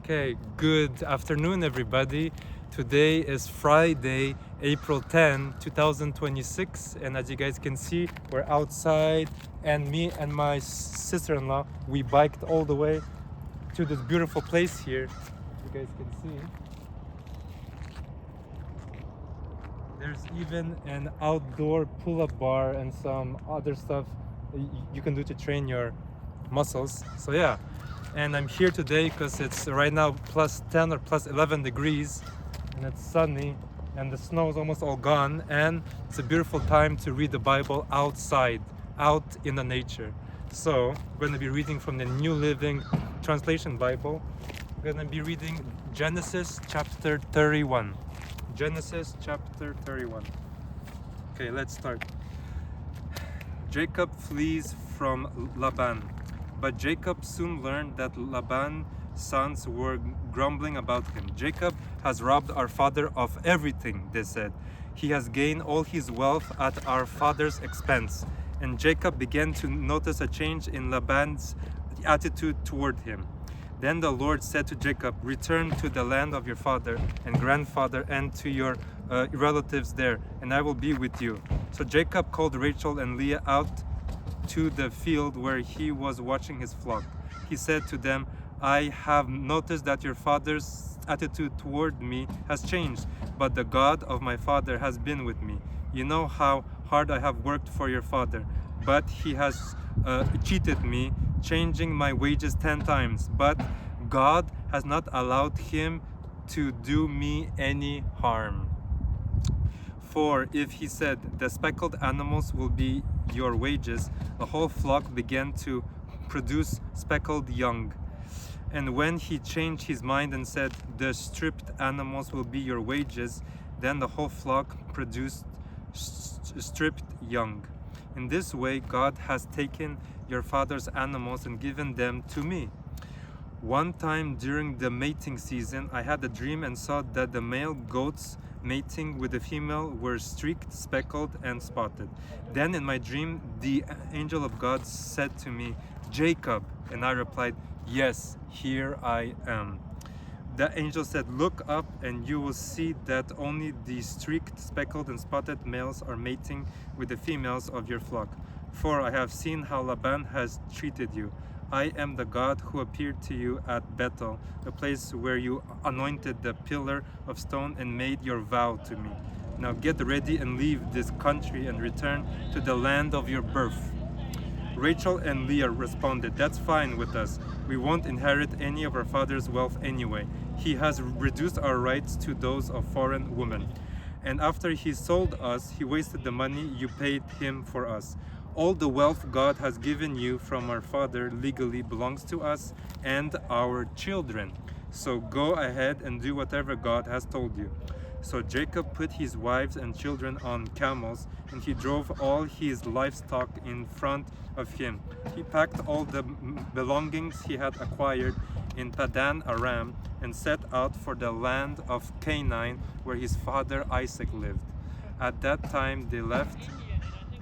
Okay, good afternoon, everybody. Today is Friday, April 10, 2026, and as you guys can see, we're outside, and me and my sister-in-law, we biked all the way to this beautiful place here. You guys can see. There's even an outdoor pull-up bar and some other stuff you can do to train your muscles. So yeah, and I'm here today because it's right now plus 10 or plus 11 degrees and it's sunny and the snow is almost all gone, and it's a beautiful time to read the Bible outside, out in the nature. So we're going to be reading from the New Living Translation Bible. We're going to be reading Genesis chapter 31. Genesis chapter 31. Okay, let's start. Jacob flees from Laban. But Jacob soon learned that Laban's sons were grumbling about him. Jacob has robbed our father of everything, they said. He has gained all his wealth at our father's expense. And Jacob began to notice a change in Laban's attitude toward him. Then the Lord said to Jacob, "Return to the land of your father and grandfather and to your relatives there, and I will be with you." So Jacob called Rachel and Leah out to the field where he was watching his flock. He said to them, "I have noticed that your father's attitude toward me has changed, but the God of my father has been with me. You know how hard I have worked for your father, but he has cheated me, changing my wages 10 times. But God has not allowed him to do me any harm. For if he said, 'The speckled animals will be your wages,' the whole flock began to produce speckled young. And when he changed his mind and said, 'The stripped animals will be your wages,' then the whole flock produced stripped young. In this way, God has taken your father's animals and given them to me. One time during the mating season, I had a dream and saw that the male goats mating with the female were streaked, speckled, and spotted. Then in my dream, the angel of God said to me, 'Jacob,' and I replied, 'Yes, here I am.' The angel said, 'Look up and you will see that only the streaked, speckled, and spotted males are mating with the females of your flock. For I have seen how Laban has treated you. I am the God who appeared to you at Bethel, the place where you anointed the pillar of stone and made your vow to me. Now get ready and leave this country and return to the land of your birth.' Rachel and Leah responded, 'That's fine with us. We won't inherit any of our father's wealth anyway. He has reduced our rights to those of foreign women. And after he sold us, he wasted the money you paid him for us. All the wealth God has given you from our father legally belongs to us and our children. So go ahead and do whatever God has told you.' So Jacob put his wives and children on camels, and he drove all his livestock in front of him. He packed all the belongings he had acquired in Padan Aram and set out for the land of Canaan, where his father Isaac lived. At that time they left.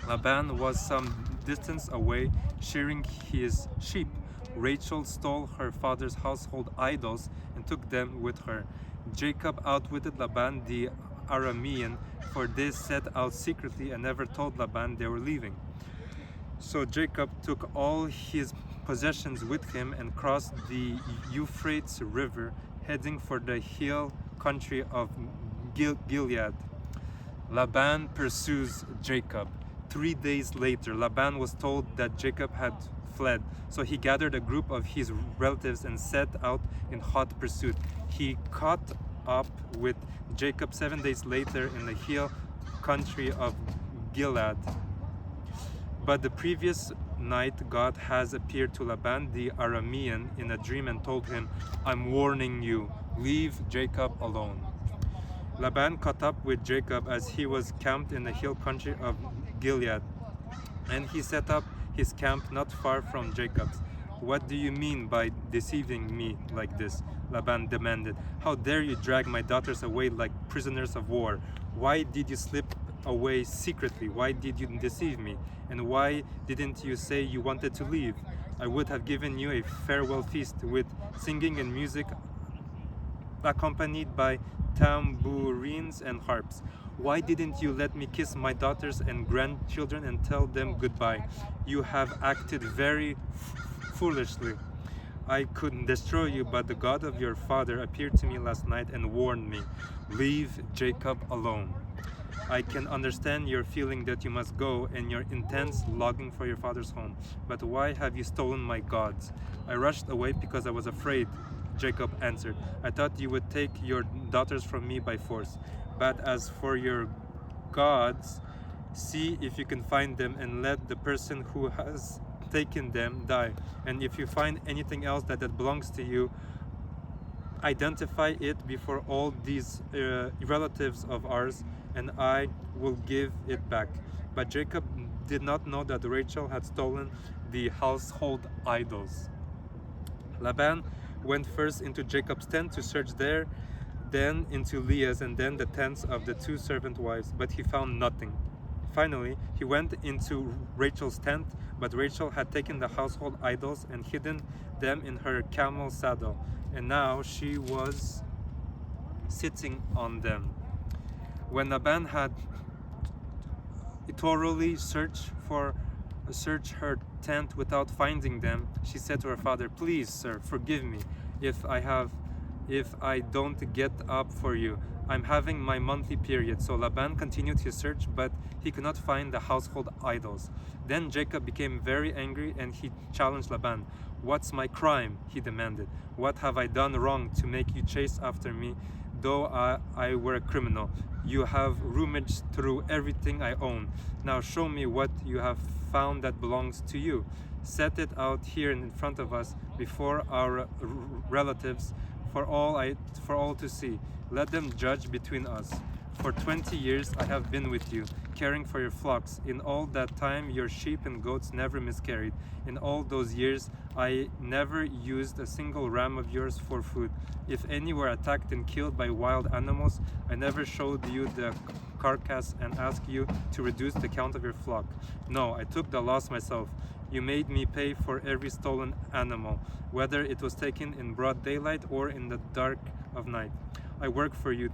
Laban was some distance away, shearing his sheep. Rachel stole her father's household idols and took them with her. Jacob outwitted Laban the Aramean, for they set out secretly and never told Laban they were leaving. So Jacob took all his possessions with him and crossed the Euphrates River, heading for the hill country of Gilead. Laban pursues Jacob. 3 days later, Laban was told that Jacob had fled, so he gathered a group of his relatives and set out in hot pursuit. He caught up with Jacob 7 days later in the hill country of Gilead. But the previous night, God has appeared to Laban the Aramean in a dream and told him, 'I'm warning you, leave Jacob alone.' Laban caught up with Jacob as he was camped in the hill country of Gilead, and he set up his camp not far from Jacob's. 'What do you mean by deceiving me like this?' Laban demanded. 'How dare you drag my daughters away like prisoners of war? Why did you slip away secretly? Why did you deceive me? And why didn't you say you wanted to leave? I would have given you a farewell feast with singing and music accompanied by tambourines and harps. Why didn't you let me kiss my daughters and grandchildren and tell them goodbye? You have acted very foolishly. I couldn't destroy you, but the God of your father appeared to me last night and warned me, leave Jacob alone. I can understand your feeling that you must go and your intense longing for your father's home. But why have you stolen my gods? I rushed away because I was afraid, Jacob answered. I thought you would take your daughters from me by force. But as for your gods, see if you can find them and let the person who has taken them die. And if you find anything else that belongs to you, identify it before all these relatives of ours, and I will give it back. But Jacob did not know that Rachel had stolen the household idols. Laban went first into Jacob's tent to search there, then into Leah's, and then the tents of the two servant wives, but he found nothing. Finally, he went into Rachel's tent, but Rachel had taken the household idols and hidden them in her camel saddle, and now she was sitting on them. When Laban had thoroughly searched her tent without finding them, she said to her father, "Please, sir, forgive me if I don't get up for you. I'm having my monthly period." So Laban continued his search, but he could not find the household idols. Then Jacob became very angry and he challenged Laban. "What's my crime?" he demanded. "What have I done wrong to make you chase after me, though I were a criminal? You have rummaged through everything I own. Now show me what you have found that belongs to you. Set it out here in front of us before our relatives, for all to see. Let them judge between us. For 20 years I have been with you, caring for your flocks. In all that time your sheep and goats never miscarried. In all those years I never used a single ram of yours for food. If any were attacked and killed by wild animals, I never showed you the carcass and asked you to reduce the count of your flock. No, I took the loss myself. You made me pay for every stolen animal, whether it was taken in broad daylight or in the dark of night. I worked for you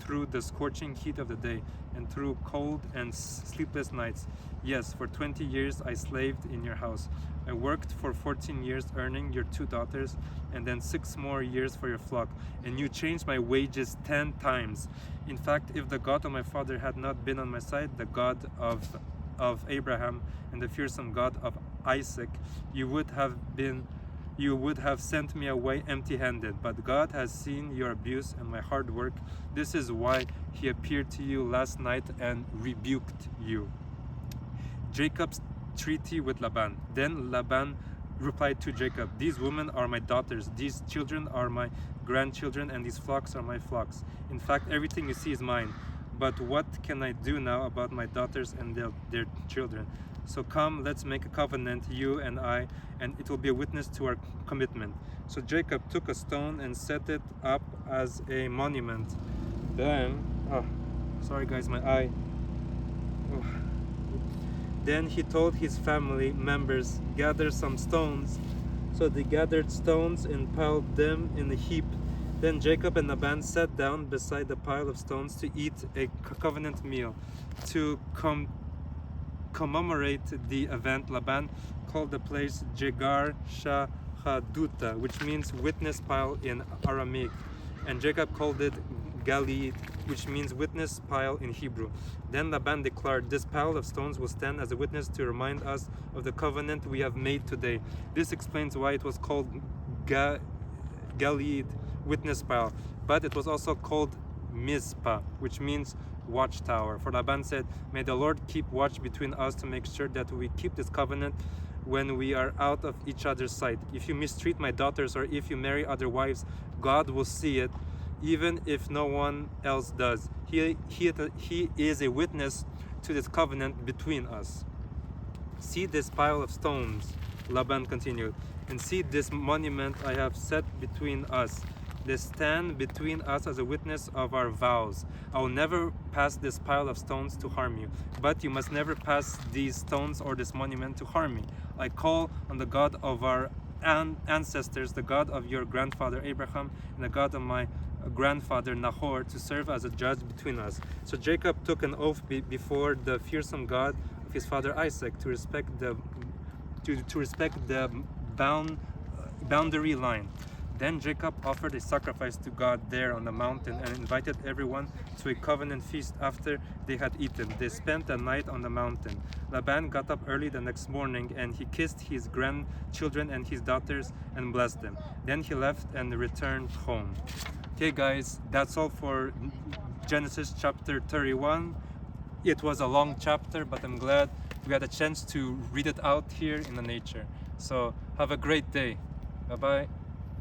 through the scorching heat of the day and through cold and sleepless nights. Yes, for 20 years I slaved in your house. I worked for 14 years earning your 2 daughters and then 6 more years for your flock, and you changed my wages 10 times. In fact, if the God of my father had not been on my side, the God of Abraham and the fearsome God of Isaac, you would have sent me away empty-handed. But God has seen your abuse and my hard work. This is why he appeared to you last night and rebuked you." Jacob's treaty with Laban. Then Laban replied to Jacob, "These women are my daughters, these children are my grandchildren, and these flocks are my flocks. In fact, everything you see is mine. But what can I do now about my daughters and their children? So come, let's make a covenant, you and I, and it will be a witness to our commitment." So Jacob took a stone and set it up as a monument. Then, sorry guys, my eye. Then he told his family members, "Gather some stones." So they gathered stones and piled them in a heap. Then Jacob and Laban sat down beside the pile of stones to eat a covenant meal. To commemorate the event, Laban called the place Jegar Shahaduta, which means witness pile in Aramaic, and Jacob called it Galeed, which means witness pile in Hebrew. Then Laban declared, "This pile of stones will stand as a witness to remind us of the covenant we have made today." This explains why it was called Galeed, witness pile, but it was also called Mizpah, which means watchtower. For Laban said, "May the Lord keep watch between us to make sure that we keep this covenant when we are out of each other's sight. If you mistreat my daughters or if you marry other wives, God will see it, even if no one else does. He is a witness to this covenant between us. See this pile of stones," Laban continued, "and see this monument I have set between us. They stand between us as a witness of our vows. I will never pass this pile of stones to harm you, but you must never pass these stones or this monument to harm me. I call on the God of our ancestors, the God of your grandfather Abraham, and the God of my grandfather Nahor to serve as a judge between us. So Jacob took an oath before the fearsome God of his father Isaac to respect the boundary line. Then Jacob offered a sacrifice to God there on the mountain and invited everyone to a covenant feast after they had eaten. They spent the night on the mountain. Laban got up early the next morning and he kissed his grandchildren and his daughters and blessed them. Then he left and returned home. Okay guys, that's all for Genesis chapter 31. It was a long chapter, but I'm glad we had a chance to read it out here in the nature. So have a great day. Bye-bye.